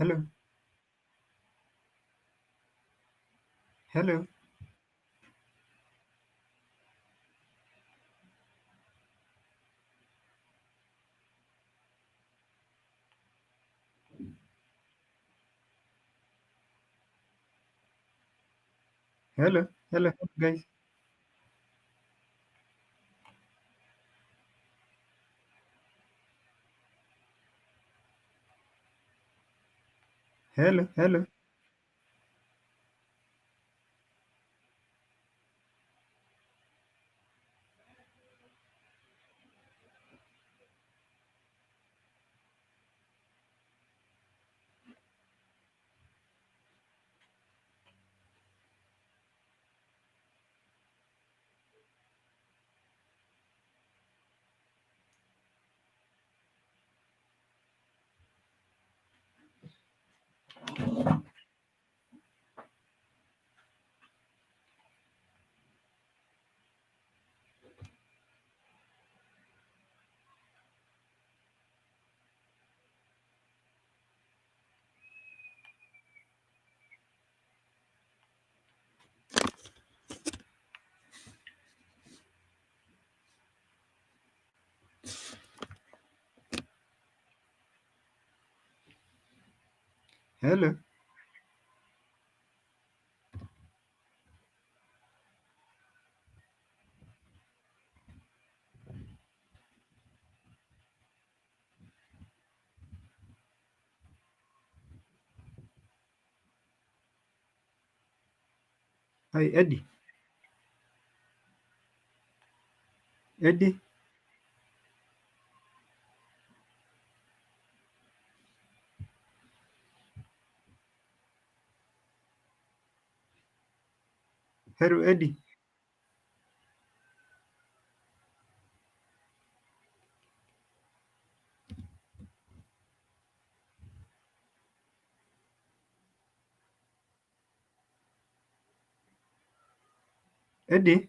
Hello, hello, hello, guys. Hello. Hello. Hi, Eddie. Eddie. Hello, Eddie. Eddie.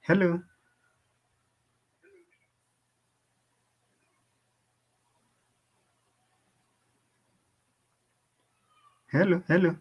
Hello. Hello. Hello.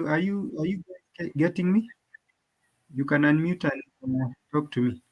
Are you guys getting me? You can unmute and talk to me.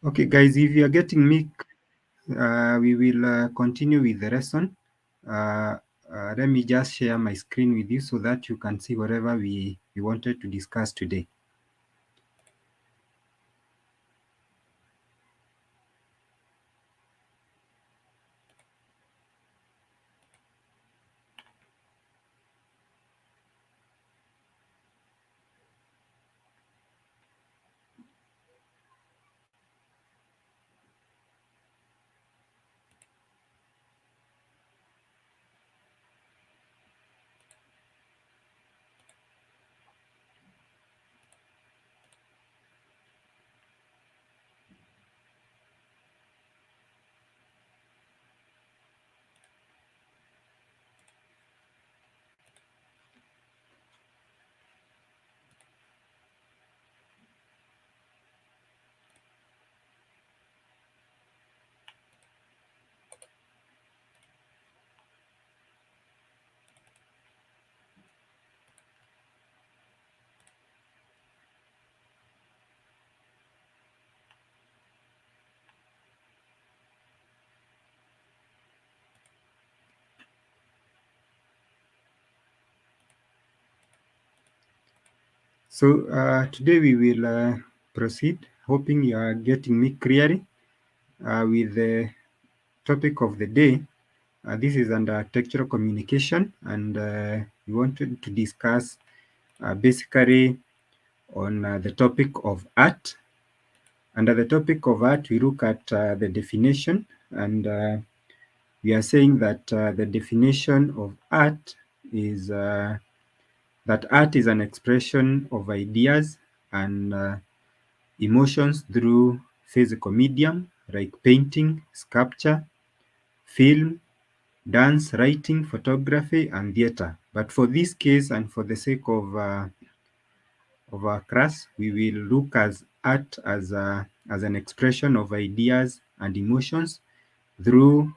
Okay, guys, if you are getting me, we will continue with the lesson. Let me just share my screen with you so that you can see whatever we wanted to discuss today. So today we will proceed, hoping you are getting me clearly with the topic of the day. This is under textual communication, and we wanted to discuss basically on the topic of art. Under the topic of art, we look at the definition, and we are saying that the definition of art is that art is an expression of ideas and emotions through physical medium like painting, sculpture, film, dance, writing, photography, and theater. But for this case and for the sake of our class, we will look as art as an expression of ideas and emotions through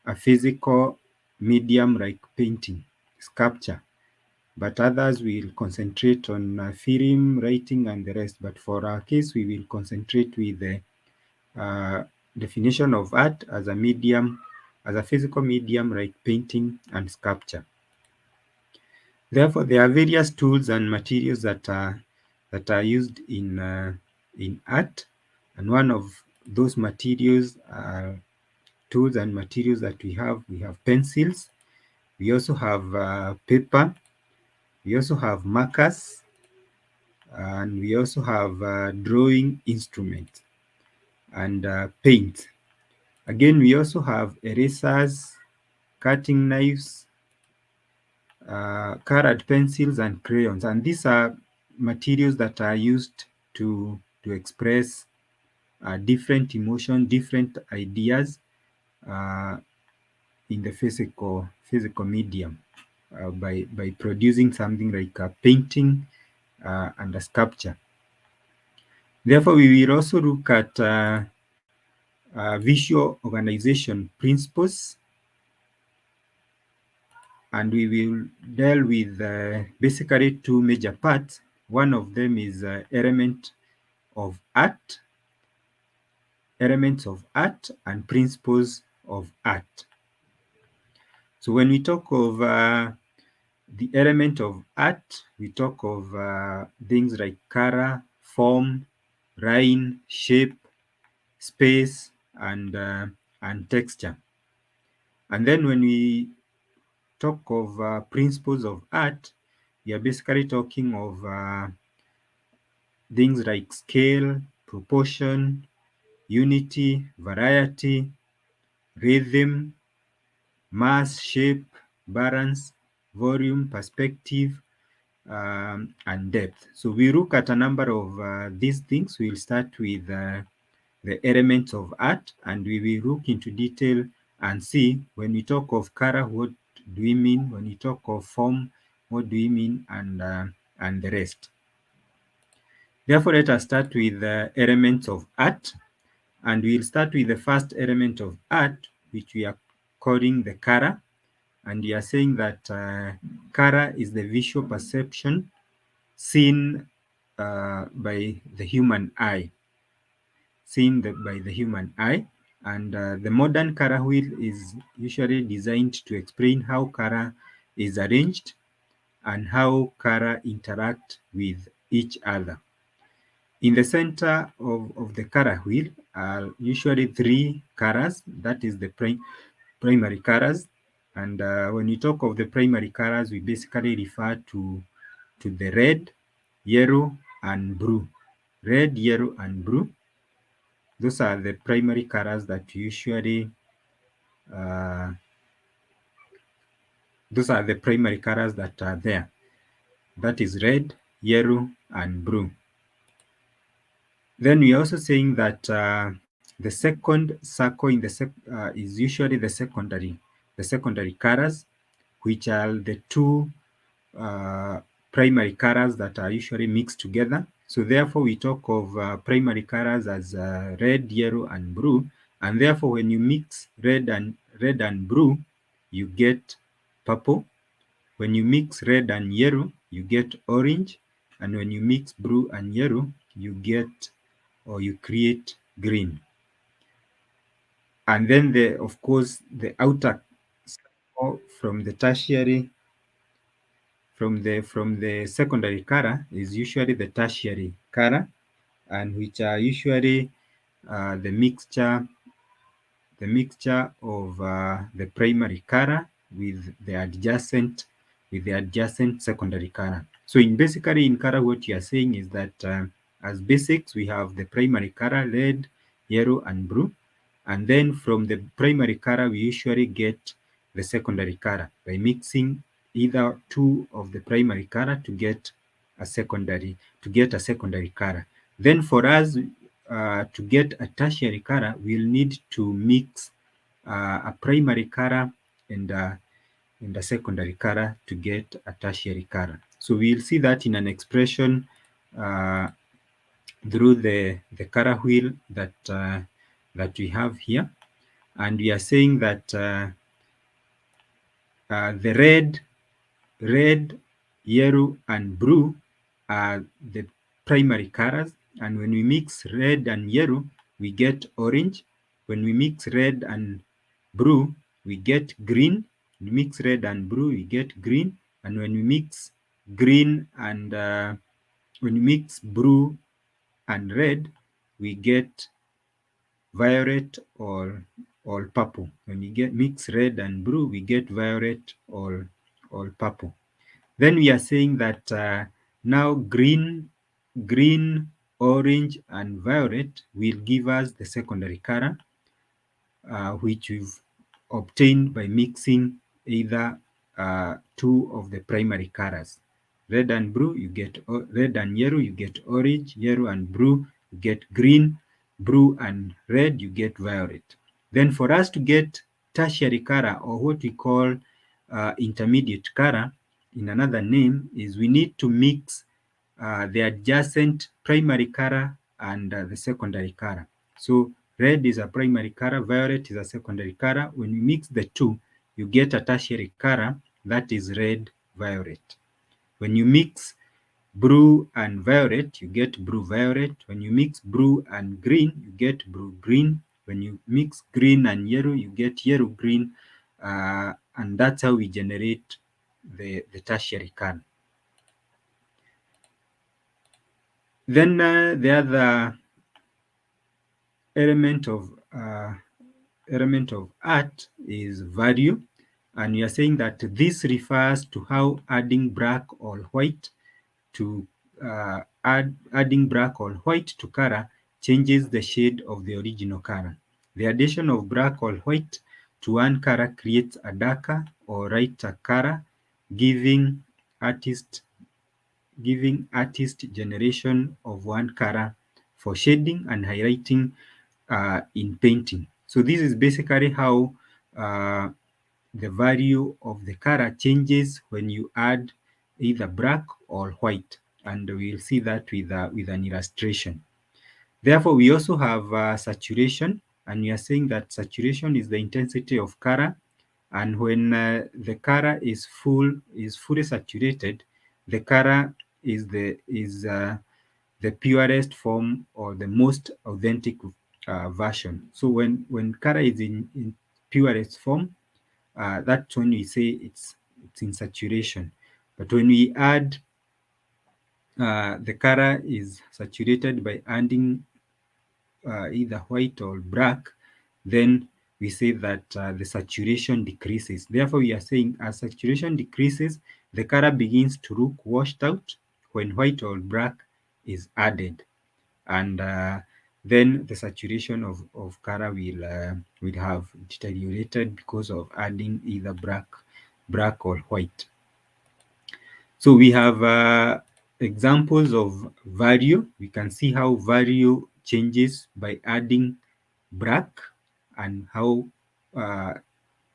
a physical medium like painting, sculpture. But others will concentrate on film, writing, and the rest. But for our case, we will concentrate with the uh, definition of art as a medium, as a physical medium like painting and sculpture. Therefore, there are various tools and materials that are used in art, and one of those materials are tools and materials that we have. We have pencils. We also have paper. We also have markers, and we also have drawing instruments and paint. Again, we also have erasers, cutting knives, colored pencils, and crayons. And these are materials that are used to express different emotions, different ideas uh, in the physical medium by producing something like a painting and a sculpture. Therefore, we will also look at visual organization principles, and we will deal with basically two major parts. One of them is elements of art and principles of art. So when we talk of the element of art, we talk of things like color, form, line, shape, space, and texture. And then when we talk of principles of art, we are basically talking of things like scale, proportion, unity, variety, rhythm, mass, shape, balance, volume, perspective, and depth. So we look at a number of these things. We'll start with the elements of art, and we will look into detail and see when we talk of color, what do we mean? When we talk of form, what do we mean? And the rest. Therefore, let us start with the elements of art, and we'll start with the first element of art, which we are calling the color. And we are saying that color is the visual perception seen by the human eye. seen by the human eye. And the modern color wheel is usually designed to explain how color is arranged and how color interact with each other. In the center of the color wheel are usually three colors, that is the primary colors. And when we talk of the primary colors, we basically refer to the red, yellow, and blue. Red, yellow, and blue. Those are the primary colors that usually uh, those are the primary colors that are there. That is red, yellow, and blue. Then we are also saying that the second circle in is usually the secondary colors, which are the two primary colors that are usually mixed together. So therefore, we talk of primary colors as red, yellow, and blue. And therefore, when you mix red and blue, you get purple. When you mix red and yellow, you get orange. And when you mix blue and yellow, you get or you create green. And then of course, the outer circle from the tertiary from the secondary color is usually the tertiary color, and which are usually the mixture of the primary color with the adjacent secondary color. So basically in color, what you are saying is that as basics, we have the primary color, red, yellow, and blue. And then from the primary color, we usually get the secondary color by mixing either two of the primary color to get a secondary color. Then for us to get a tertiary color, we'll need to mix a primary color and a secondary color to get a tertiary color. So we'll see that in an expression through the color wheel that we have here. And we are saying that the red, yellow, and blue are the primary colors. And when we mix red and yellow, we get orange. When we mix red and blue, we get green. When we mix red and blue, we get green. And when we mix green and when we mix blue and red, we get violet or purple. When we get mix red and blue, we get violet or purple. Then we are saying that now green, orange, and violet will give us the secondary color, which we've obtained by mixing either two of the primary colors. Red and blue, you get red and yellow, you get orange. Yellow and blue, you get green. Blue and red, you get violet. Then for us to get tertiary color, or what we call intermediate color in another name, is we need to mix the adjacent primary color and the secondary color. So red is a primary color, violet is a secondary color. When you mix the two, you get a tertiary color, that is red violet. When you mix blue and violet, you get blue violet. When you mix blue and green, you get blue green. When you mix green and yellow, you get yellow green. And that's how we generate the tertiary color. Then the other element of art is value, and we are saying that this refers to how adding black or white to color changes the shade of the original color. The addition of black or white to one color creates a darker or lighter color, giving artist generation of one color for shading and highlighting in painting. So this is basically how the value of the color changes when you add either black or white, and we'll see that with an illustration. Therefore, we also have saturation, and we are saying that saturation is the intensity of color, and when the color is fully saturated, the color is the purest form or the most authentic version. So when color is in purest form, that's when we say it's in saturation. But when we add the color is saturated by adding either white or black, then we say that the saturation decreases. Therefore, we are saying as saturation decreases, the color begins to look washed out when white or black is added. And then the saturation of color will have deteriorated because of adding either black or white. So we have examples of value. We can see how value changes by adding black, and how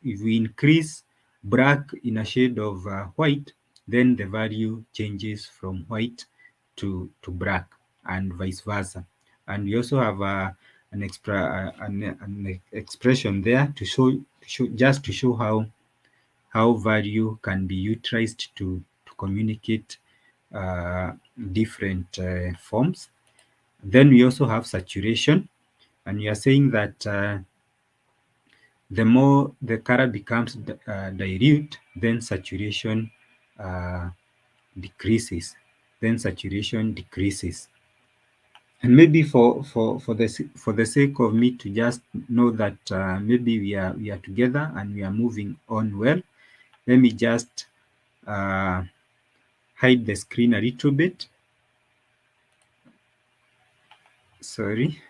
if we increase black in a shade of white, then the value changes from white to black, and vice versa. And we also have an expression there to show just to show how value can be utilized to communicate different forms. Then we also have saturation, and we are saying that the more the color becomes dilute, then saturation decreases. Then saturation decreases. And maybe for the sake of me to just know that maybe we are together and we are moving on well, let me just hide the screen a little bit. Sorry.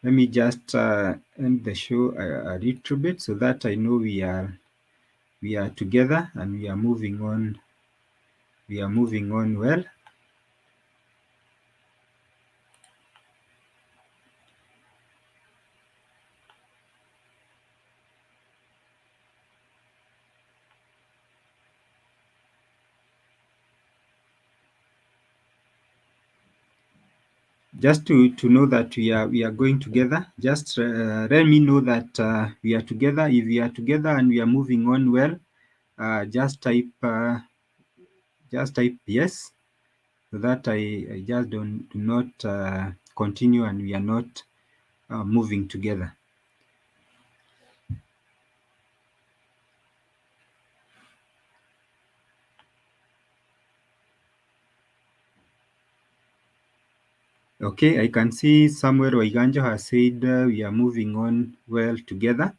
Let me just end the show a little bit so that I know we are together and we are moving on. We are moving on well. Just to know that we are going together. Just let me know that we are together. If we are together and we are moving on well, just type yes, so that I just do not continue and we are not moving together. Okay, I can see Samuel Waiganjo has said we are moving on well together.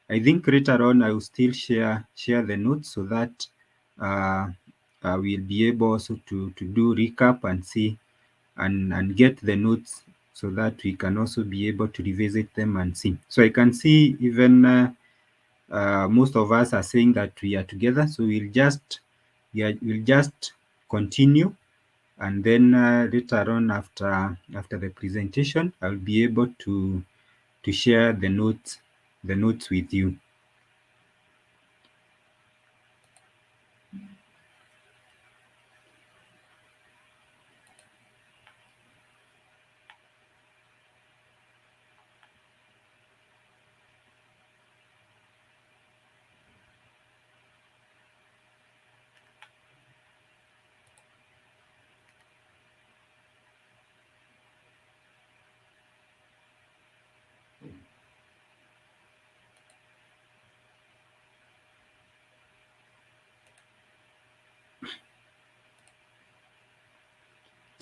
I think later on I will still share the notes so that we'll be able also to do recap and see and get the notes so that we can also be able to revisit them and see. So I can see even most of us are saying that we are together. So we'll just continue, and then later on after the presentation, I'll be able to share the notes with you.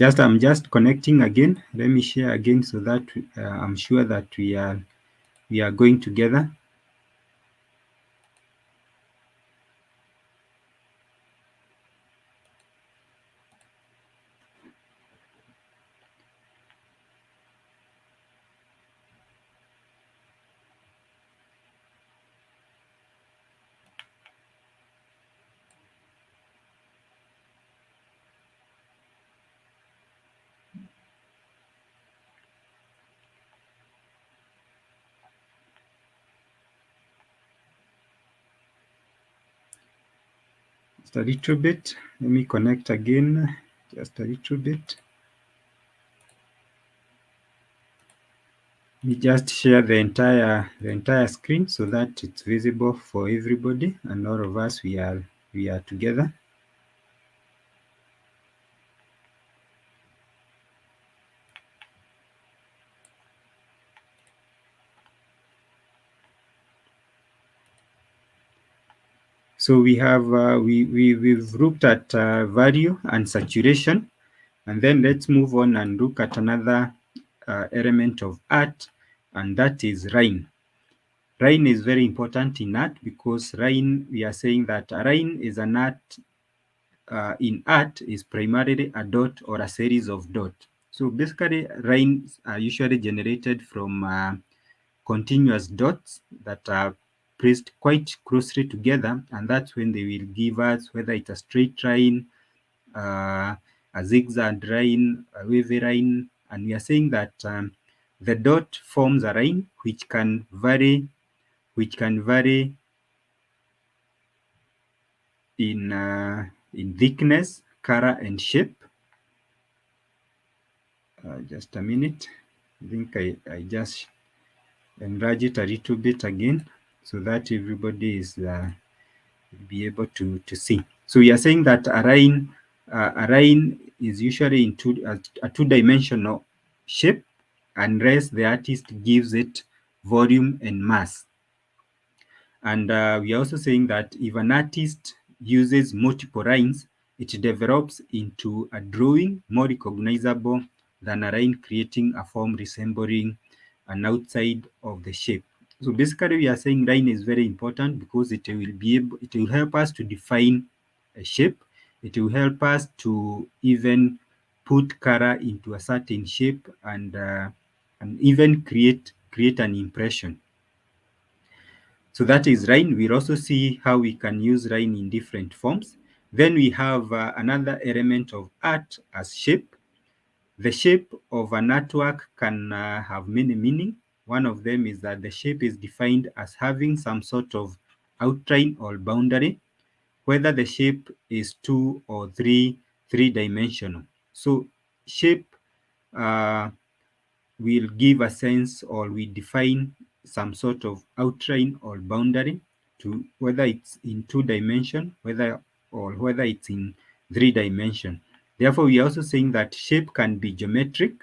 I'm just connecting again. Let me share again so that I'm sure that we are going together. Just a little bit. Let me connect again. Just a little bit. We just share the entire screen so that it's visible for everybody, and all of us we are together. So we have we've looked at value and saturation, and then let's move on and look at another element of art, and that is rhyme. Rhyme is very important in art because rhyme, we are saying that a rhyme is an art in art is primarily a dot or a series of dots. So basically, rhymes are usually generated from continuous dots that are placed quite closely together, and that's when they will give us whether it's a straight line, a zigzag line, a wavy line, and we are saying that the dot forms a line which can vary in thickness, color, and shape. Just a minute. I think I just enlarge it a little bit again so that everybody is be able to see. So we are saying that a line is usually in a two-dimensional shape unless the artist gives it volume and mass. And we are also saying that if an artist uses multiple lines, it develops into a drawing more recognizable than a line creating a form resembling an outside of the shape. So basically, we are saying line is very important because it will help us to define a shape. It will help us to even put color into a certain shape and even create an impression. So that is Rhine. We'll also see how we can use Rhine in different forms. Then we have another element of art as shape. The shape of an artwork can have many meaning. One of them is that the shape is defined as having some sort of outline or boundary, whether the shape is two or three-dimensional. So shape uh, will give a sense or we define some sort of outline or boundary to whether it's in two dimension, whether it's in three dimension. Therefore, we are also saying that shape can be geometric,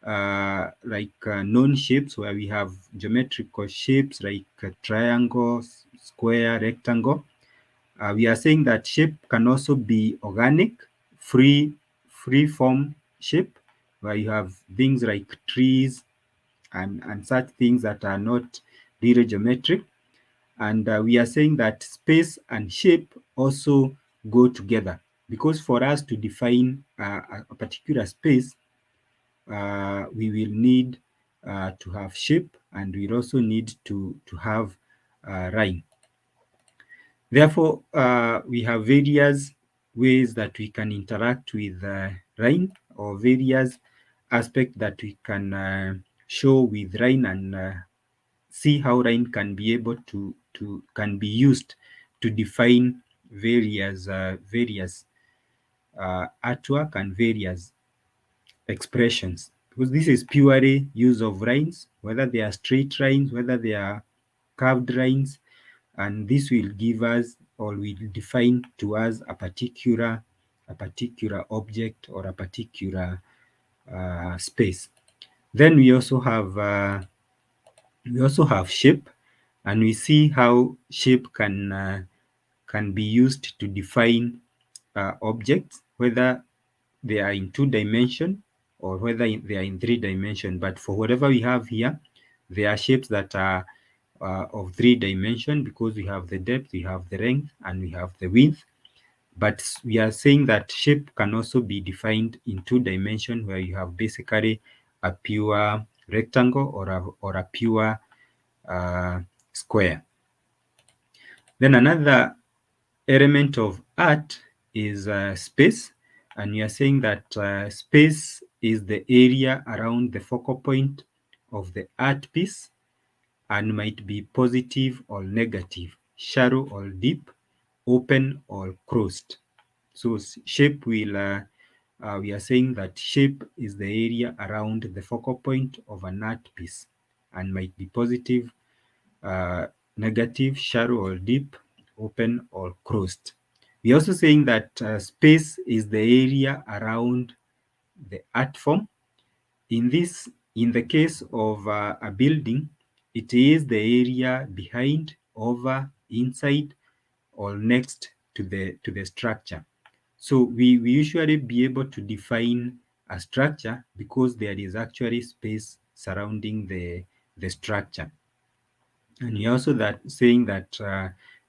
like known shapes where we have geometrical shapes like triangle, square, rectangle. We are saying that shape can also be organic, free form shape, where you have things like trees and such things that are not really geometric. And we are saying that space and shape also go together because for us to define a particular space, we will need to have shape and we'll also need to have line. Therefore, we have various ways that we can interact with Rhine or various aspects that we can show with Rhine and see how Rhine can be able to can be used to define various artwork and various expressions. Because this is purely use of lines, whether they are straight lines, whether they are curved lines, and this will give us or will define to us a particular object or a particular space. Then we also have shape, and we see how shape can be used to define objects, whether they are in two dimension or whether they are in three dimension. But for whatever we have here, they are shapes that are of three dimension because we have the depth, we have the length, and we have the width. But we are saying that shape can also be defined in two dimension where you have basically a pure rectangle or a pure square. Then another element of art is space, and we are saying that space is the area around the focal point of the art piece and might be positive or negative, shallow or deep, open or closed. So shape we are saying that shape is the area around the focal point of an art piece. and might be positive, negative, shallow or deep, open or closed. We're also saying that space is the area around the art form. In the case of a building, it is the area behind, over, inside, or next to the structure. So we usually be able to define a structure because there is actually space surrounding the structure. And you're also saying that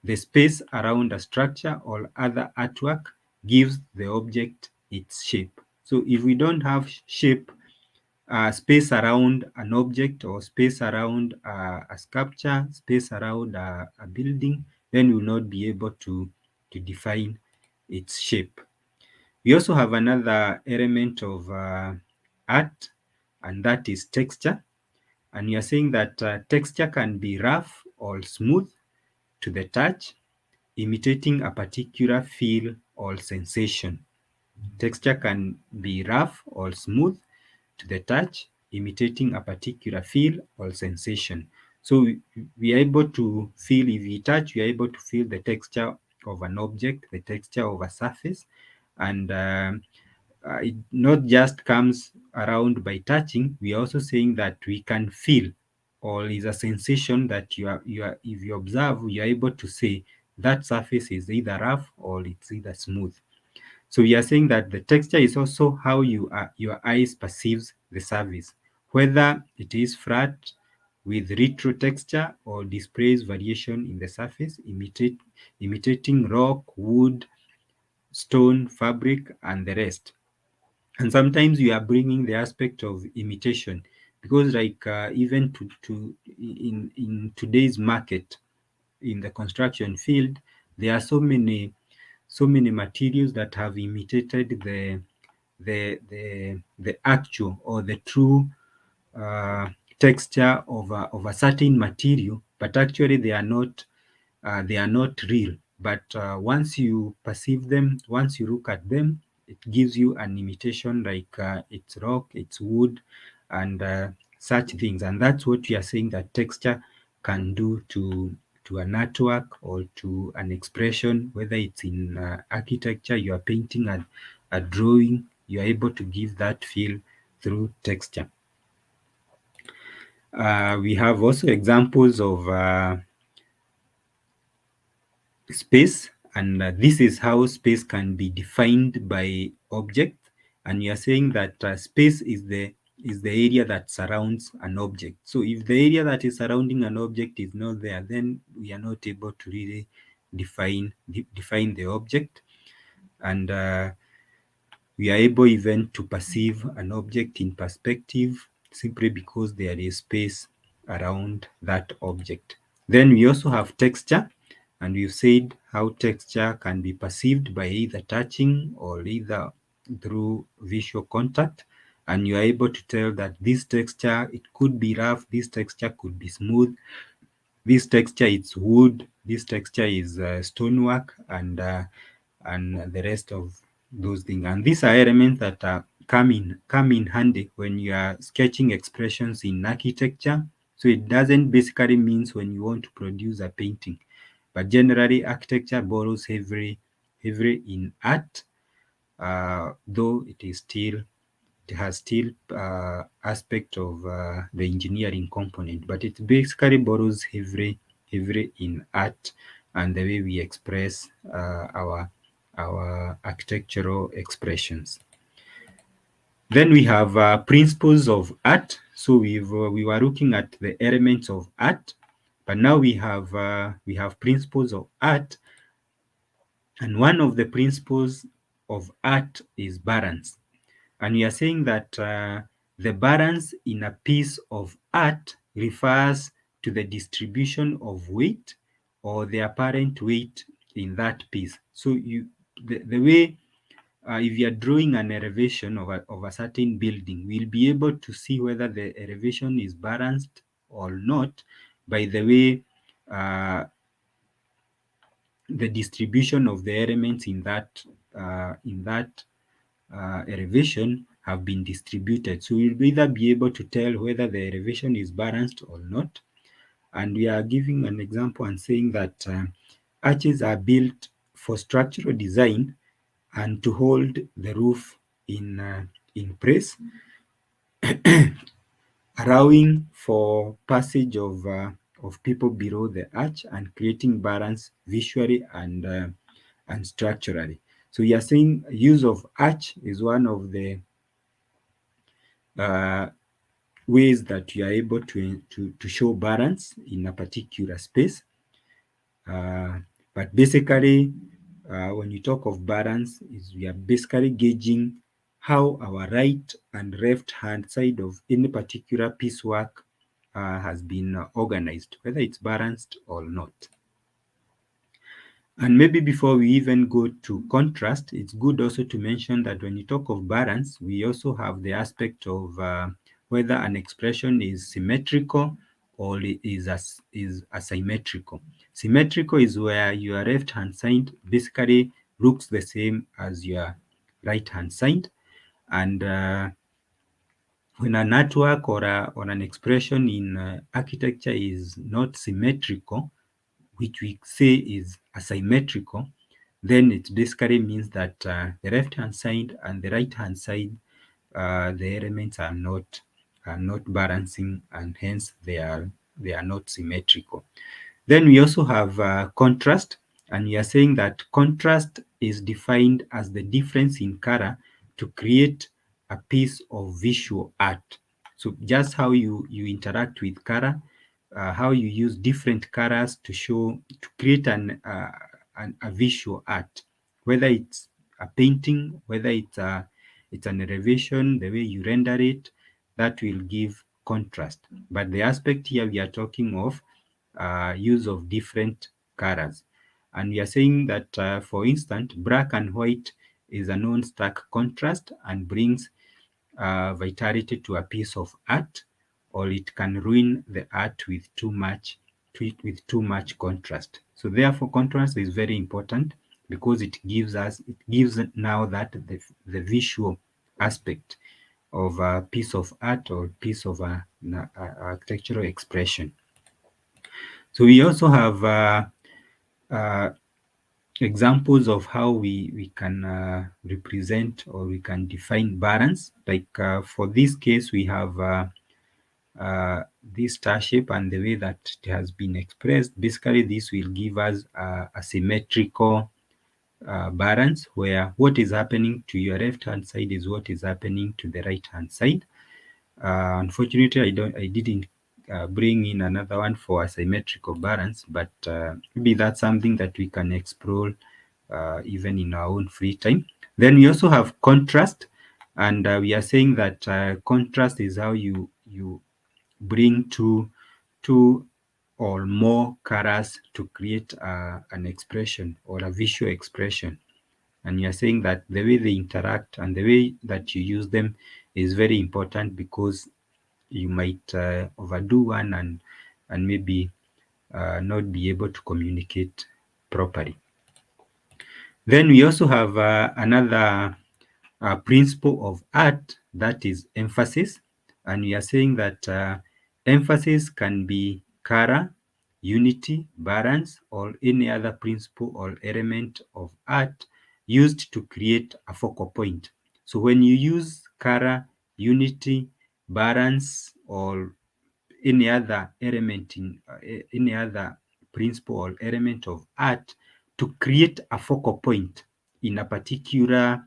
the space around a structure or other artwork gives the object its shape. So if we don't have shape, space around an object or space around a sculpture, space around a building, then we'll not be able to define its shape. We also have another element of art, and that is texture. And you're saying that texture can be rough or smooth to the touch, imitating a particular feel or sensation. Texture can be rough or smooth to the touch, imitating a particular feel or sensation. So we are able to feel, if we touch, we are able to feel the texture of an object, the texture of a surface, and it not just comes around by touching. We are also saying that we can feel, or is a sensation that you are if you observe, you are able to say that surface is either rough or it's either smooth. So we are saying that the texture is also how your eyes perceives the surface, whether it is flat with retro texture or displays variation in the surface, imitating rock, wood, stone, fabric, and the rest. And sometimes you are bringing the aspect of imitation, because like even to in today's market, in the construction field, there are so many materials that have imitated the actual or the true uh, texture of a certain material, but actually they are not real. But once you perceive them, once you look at them, it gives you an imitation, like it's rock, it's wood, and such things. And that's what we are saying that texture can do to an artwork or to an expression, whether it's in architecture, you are painting a drawing, you are able to give that feel through texture. We have also examples of space, and this is how space can be defined by object. And you are saying that space is the area that surrounds an object. So if the area that is surrounding an object is not there, then we are not able to really define the object. And we are able even to perceive an object in perspective simply because there is space around that object. Then we also have texture, and we've said how texture can be perceived by either touching or either through visual contact. And you are able to tell that this texture, it could be rough, this texture could be smooth, this texture is wood, this texture is stonework, and the rest of those things. And these are elements that come in handy when you are sketching expressions in architecture. So it doesn't basically means when you want to produce a painting, but generally architecture borrows heavily in art, though it has still aspect of the engineering component, but it basically borrows heavily in art and the way we express our architectural expressions. Then we have principles of art. So we were looking at the elements of art, but now we have principles of art, and one of the principles of art is balance. And we are saying that the balance in a piece of art refers to the distribution of weight or the apparent weight in that piece. So the way, if you are drawing an elevation of a certain building, we'll be able to see whether the elevation is balanced or not by the way the distribution of the elements in that elevation have been distributed. So you'll either be able to tell whether the elevation is balanced or not. And we are giving an example and saying that arches are built for structural design and to hold the roof in place, allowing for passage of people below the arch and creating balance visually and structurally. So we are saying use of arch is one of the ways that you are able to show balance in a particular space. But basically, when you talk of balance, is we are basically gauging how our right and left hand side of any particular piecework has been organized, whether it's balanced or not. And maybe before we even go to contrast, it's good also to mention that when you talk of balance, we also have the aspect of whether an expression is symmetrical or is asymmetrical. Symmetrical is where your left-hand side basically looks the same as your right-hand side. And when an artwork or an expression in architecture is not symmetrical, which we say is asymmetrical, then it basically means that the left-hand side and the right-hand side, the elements are not balancing, and hence they are not symmetrical. Then we also have contrast, and we are saying that contrast is defined as the difference in color to create a piece of visual art. So just how you interact with color, how you use different colors to create a visual art, whether it's a painting, whether it's an elevation, the way you render it, that will give contrast. But the aspect here we are talking of use of different colors. And we are saying that, for instance, black and white is a non-stark contrast and brings vitality to a piece of art, or it can ruin the art with too much contrast. So therefore, contrast is very important because it gives now that the visual aspect of a piece of art or piece of a architectural expression. So we also have examples of how we can represent or we can define balance. Like for this case, we have this star shape and the way that it has been expressed. Basically, this will give us a symmetrical balance where what is happening to your left hand side is what is happening to the right hand side. Unfortunately, I didn't bring in another one for asymmetrical balance, but maybe that's something that we can explore even in our own free time. Then we also have contrast, and we are saying that contrast is how you bring two or more colors to create an expression or a visual expression. And you're saying that the way they interact and the way that you use them is very important, because you might overdo one and maybe not be able to communicate properly. Then we also have another principle of art, that is emphasis. And we are saying that emphasis can be color, unity, balance, or any other principle or element of art used to create a focal point. So when you use color, unity, balance, or any other element in any other principle or element of art to create a focal point in a particular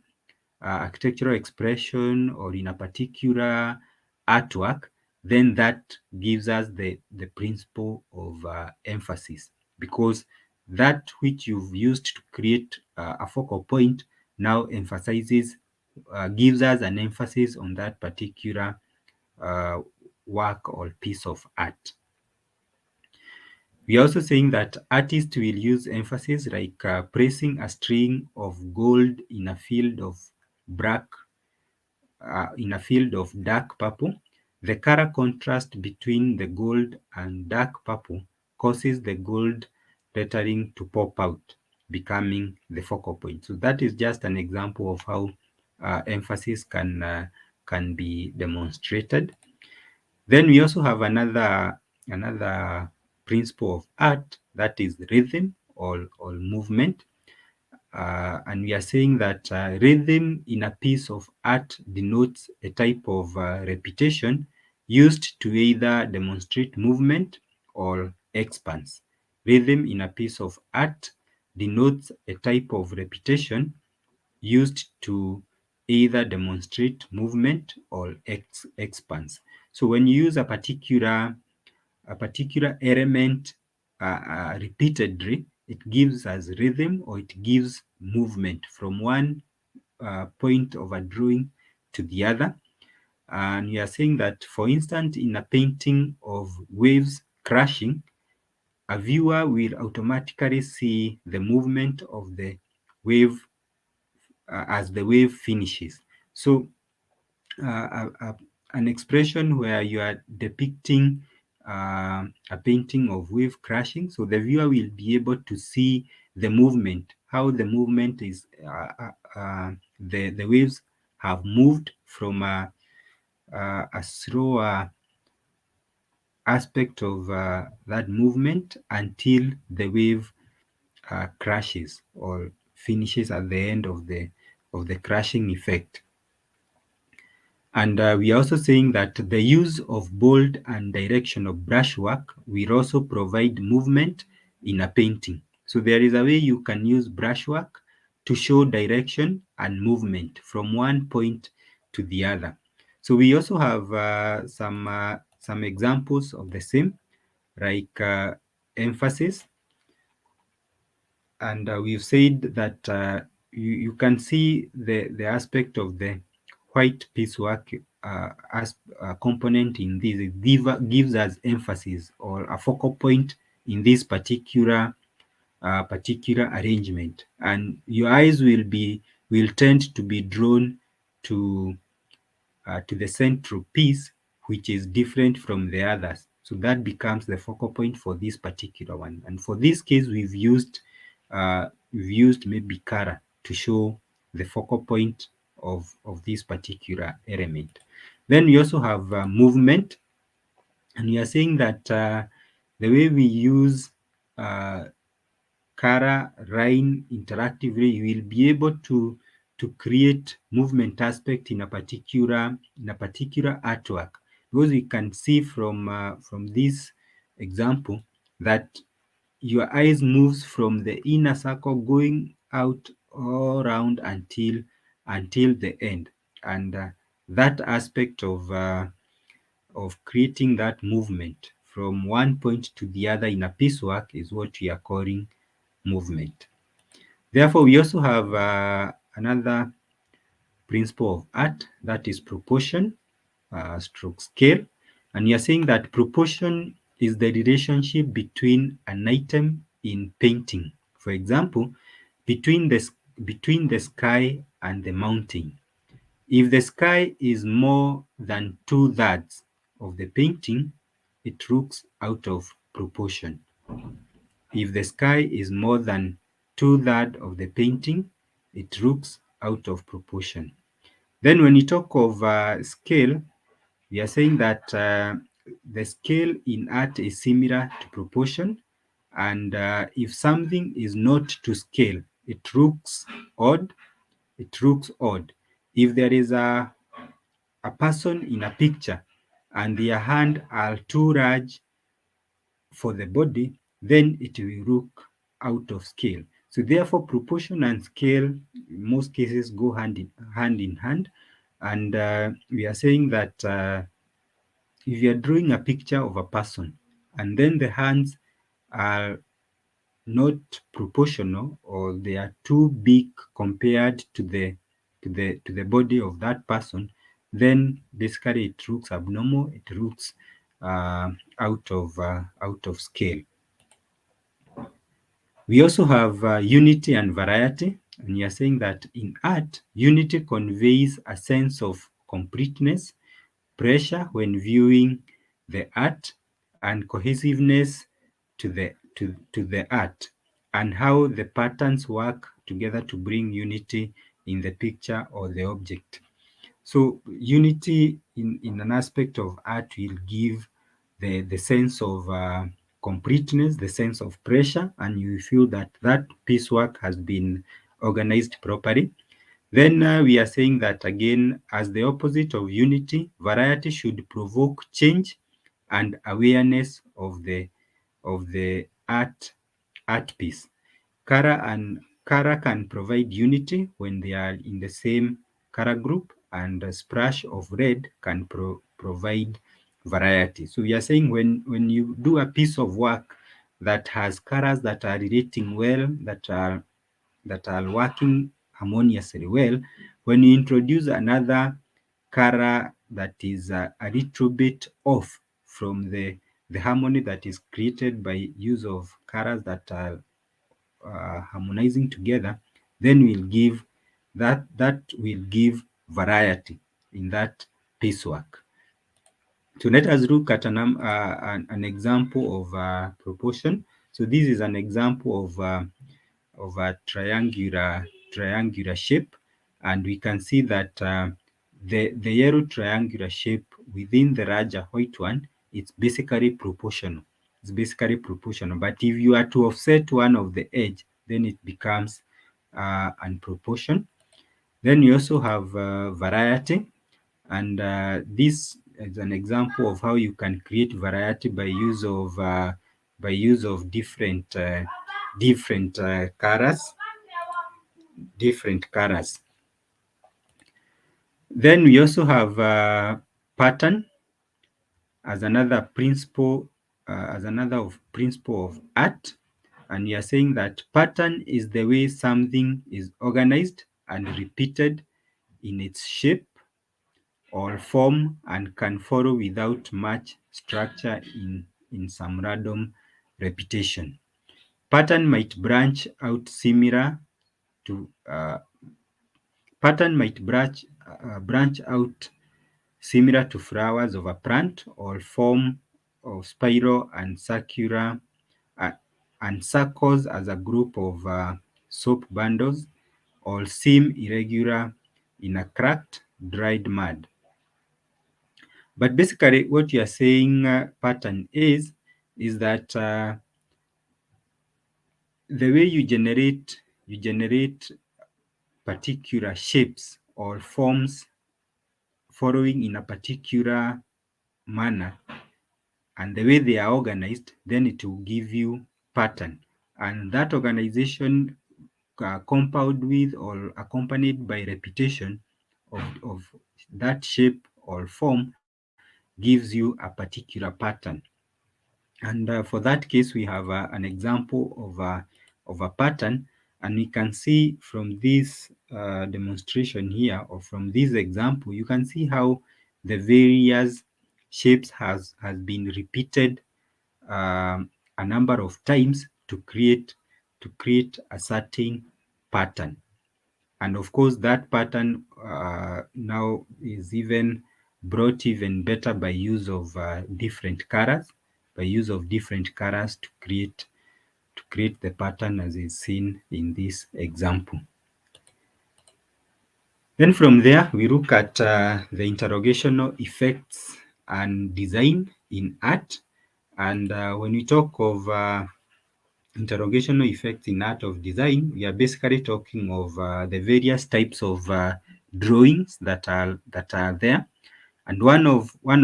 architectural expression or in a particular artwork, then that gives us the principle of emphasis, because that which you've used to create a focal point now emphasizes, gives us an emphasis on that particular work or piece of art. We are also saying that artists will use emphasis like placing a string of gold in a field of black, in a field of dark purple. The color contrast between the gold and dark purple causes the gold lettering to pop out, becoming the focal point. So that is just an example of how emphasis can can be demonstrated. Then we also have another principle of art, that is rhythm or movement. And we are saying that rhythm in a piece of art denotes a type of repetition used to either demonstrate movement or expanse. Rhythm in a piece of art denotes a type of repetition used to either demonstrate movement or expanse. So when you use a particular element repeatedly, it gives us rhythm or it gives movement from one point of a drawing to the other. And we are saying that, for instance, in a painting of waves crashing, a viewer will automatically see the movement of the wave as the wave finishes. So an expression where you are depicting a painting of wave crashing, so the viewer will be able to see the movement, how the movement is, the waves have moved from a slower aspect of that movement until the wave crashes or finishes at the end of the crashing effect. And we are also saying that the use of bold and directional brushwork will also provide movement in a painting. So there is a way you can use brushwork to show direction and movement from one point to the other. So we also have some examples of the same, like emphasis. And we've said that you can see the aspect of the white piecework as a component in this. It gives us emphasis or a focal point in this particular arrangement, and your eyes will tend to be drawn to the central piece, which is different from the others. So that becomes the focal point for this particular one. And for this case, we've used maybe color to show the focal point of this particular element. Then we also have movement, and we are saying that the way we use color line interactively, you will be able to create movement aspect in a particular artwork, because we can see from this example that your eyes moves from the inner circle going out all around until the end, and that aspect of creating that movement from one point to the other in a piecework is what we are calling movement. Therefore, we also have another principle of art, that is proportion stroke scale. And we are saying that proportion is the relationship between an item in painting. For example, between the sky and the mountain. If the sky is more than 2/3 of the painting, it looks out of proportion. If the sky is more than 2/3 of the painting, it looks out of proportion. Then when you talk of scale, we are saying that the scale in art is similar to proportion, and if something is not to scale, it looks odd. If there is a person in a picture and their hand are too large for the body, then it will look out of scale. So therefore, proportion and scale in most cases go hand in hand. And we are saying that if you are drawing a picture of a person and then the hands are not proportional, or they are too big compared to the body of that person, then basically it looks abnormal. It looks out of scale. We also have unity and variety, and we are saying that in art, unity conveys a sense of completeness, pressure when viewing the art, and cohesiveness to the art, and how the patterns work together to bring unity in the picture or the object. So unity in an aspect of art will give the sense of completeness, the sense of pressure, and you feel that that piecework has been organized properly. Then we are saying that again, as the opposite of unity, variety should provoke change and awareness of the art piece. Color can provide unity when they are in the same color group, and a splash of red can provide variety. So we are saying when you do a piece of work that has colors that are relating well, that are working harmoniously well, when you introduce another color that is a little bit off from the harmony that is created by use of colors that are harmonizing together, then that will give variety in that piecework. So let us look at an example of proportion. So this is an example of a triangular shape, and we can see that the yellow triangular shape within the larger white one, it's basically proportional. It's basically proportional. But if you are to offset one of the edge, then it becomes unproportional. Then you also have variety, and this is an example of how you can create variety by use of different colors, different colors. Then we also have pattern as another principle, as another principle of art, and we are saying that pattern is the way something is organized and repeated in its shape or form and can follow without much structure in some random repetition. Pattern might branch out similar to pattern might branch out similar to flowers of a plant or form of spiral and circular uh, and circles as a group of soap bundles or seem irregular in a cracked, dried mud. But basically, what you are saying pattern is that the way you generate particular shapes or forms following in a particular manner, and the way they are organized, then it will give you pattern. And that organization compound with or accompanied by repetition of that shape or form gives you a particular pattern. And for that case, we have an example of a pattern, and we can see from this demonstration here, or from this example, you can see how the various shapes has been repeated a number of times to create a certain pattern. And of course, that pattern now is even brought even better by use of different colors, by use of different colors to create the pattern as is seen in this example. Then from there, we look at the interrogational effects and design in art. And when we talk of interrogational effects in art of design, we are basically talking of the various types of drawings that are there, and one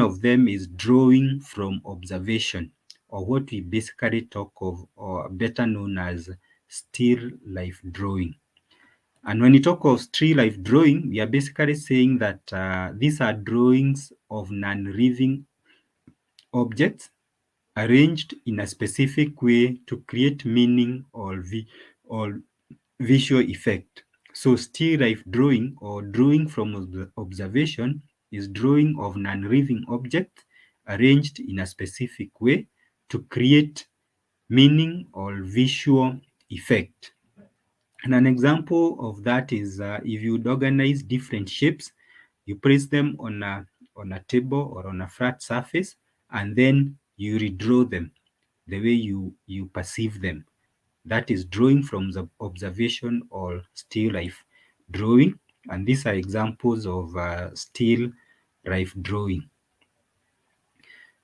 of them is drawing from observation, or what we basically talk of, or better known as still life drawing. And when you talk of still life drawing, we are basically saying that these are drawings of non-living objects arranged in a specific way to create meaning or visual effect. So still life drawing or drawing from observation is drawing of non-living objects arranged in a specific way to create meaning or visual effect. And an example of that is if you would organize different shapes, you place them on a table or on a flat surface, and then you redraw them the way you perceive them. That is drawing from the observation or still life drawing. And these are examples of still life drawing.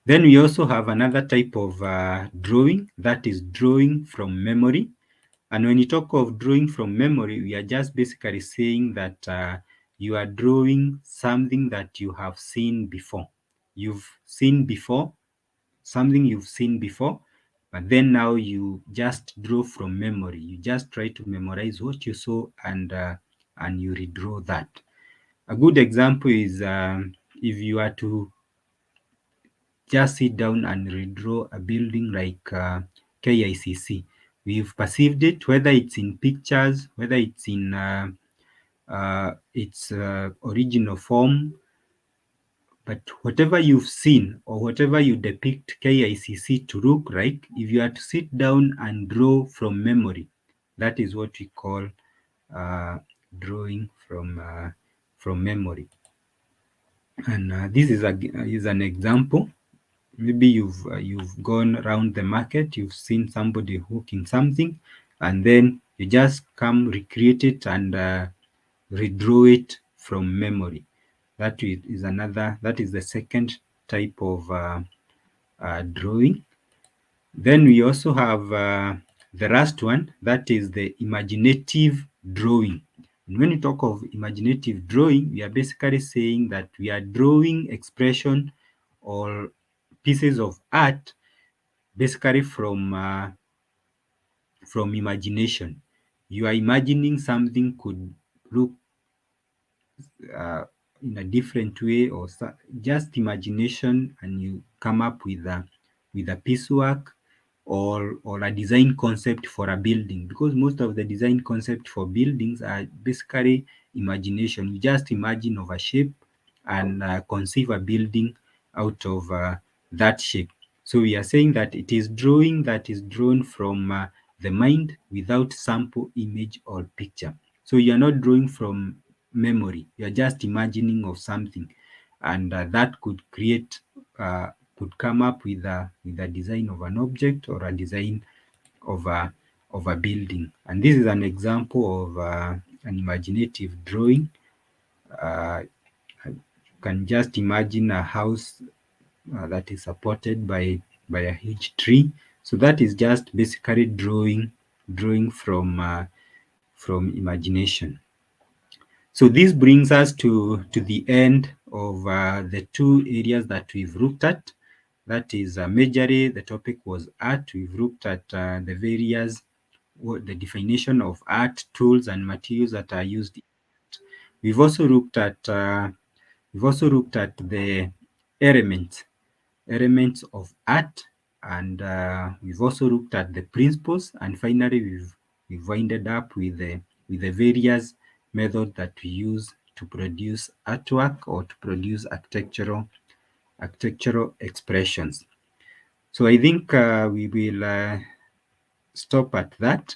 Then we also have another type of drawing, that is drawing from memory. And when you talk of drawing from memory, we are just basically saying that you are drawing something that you have seen before. You've seen before, something you've seen before, but then now you just draw from memory. You just try to memorize what you saw and you redraw that. A good example is if you are to just sit down and redraw a building like KICC. We've perceived it, whether it's in pictures, whether it's in its original form, but whatever you've seen or whatever you depict KICC to look like, if you are to sit down and draw from memory, that is what we call drawing from memory. And this is an example. Maybe you've gone around the market, you've seen somebody hooking something, and then you just come recreate it and redraw it from memory. That is the second type of drawing. Then we also have the last one, that is the imaginative drawing. And when we talk of imaginative drawing, we are basically saying that we are drawing expression or pieces of art basically from imagination. You are imagining something could look in a different way, or just imagination, and you come up with a piecework or a design concept for a building, because most of the design concept for buildings are basically imagination. You just imagine of a shape and conceive a building out of that shape. So we are saying that it is drawing that is drawn from the mind without sample image or picture. So you are not drawing from memory, you are just imagining of something, and that could create could come up with a design of an object or a design of a building. And this is an example of an imaginative drawing. You can just imagine a house that is supported by a huge tree. So that is just basically drawing from imagination. So this brings us to the end of the two areas that we've looked at. That is majorly the topic was art. We've looked at the various, the definition of art, tools and materials that are used. We've also looked at the elements of art, and we've also looked at the principles, and finally we've winded up with the various methods that we use to produce artwork or to produce architectural expressions. So I think we will stop at that.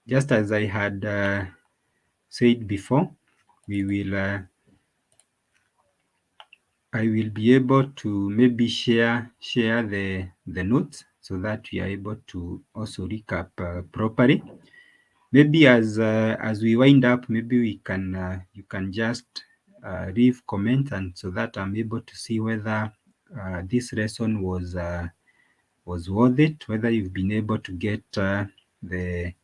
Just as I had said before, I will be able to maybe share the notes so that we are able to also recap properly. Maybe as we wind up, maybe we can you can just leave comment, and so that I'm able to see whether this lesson was worth it, whether you've been able to get the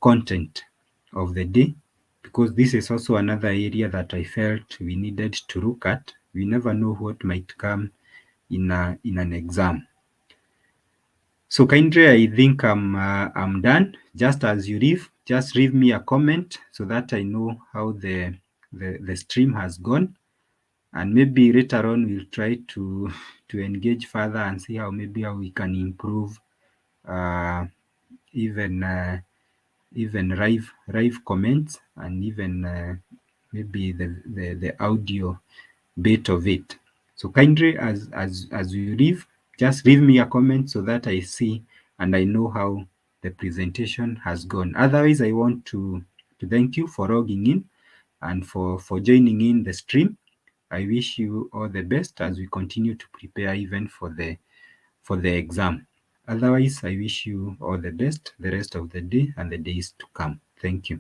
content of the day, because this is also another area that I felt we needed to look at. We never know what might come in an exam. So kindly, I think I'm done. Just as you leave, just leave me a comment so that I know how the stream has gone, and maybe later on we'll try to engage further and see how we can improve even live comments, and even maybe the audio bit of it. So kindly, as you leave, just leave me a comment so that I see and I know how the presentation has gone. Otherwise, I want to thank you for logging in and for joining in the stream. I wish you all the best as we continue to prepare even for the exam. Otherwise, I wish you all the best the rest of the day and the days to come. Thank you.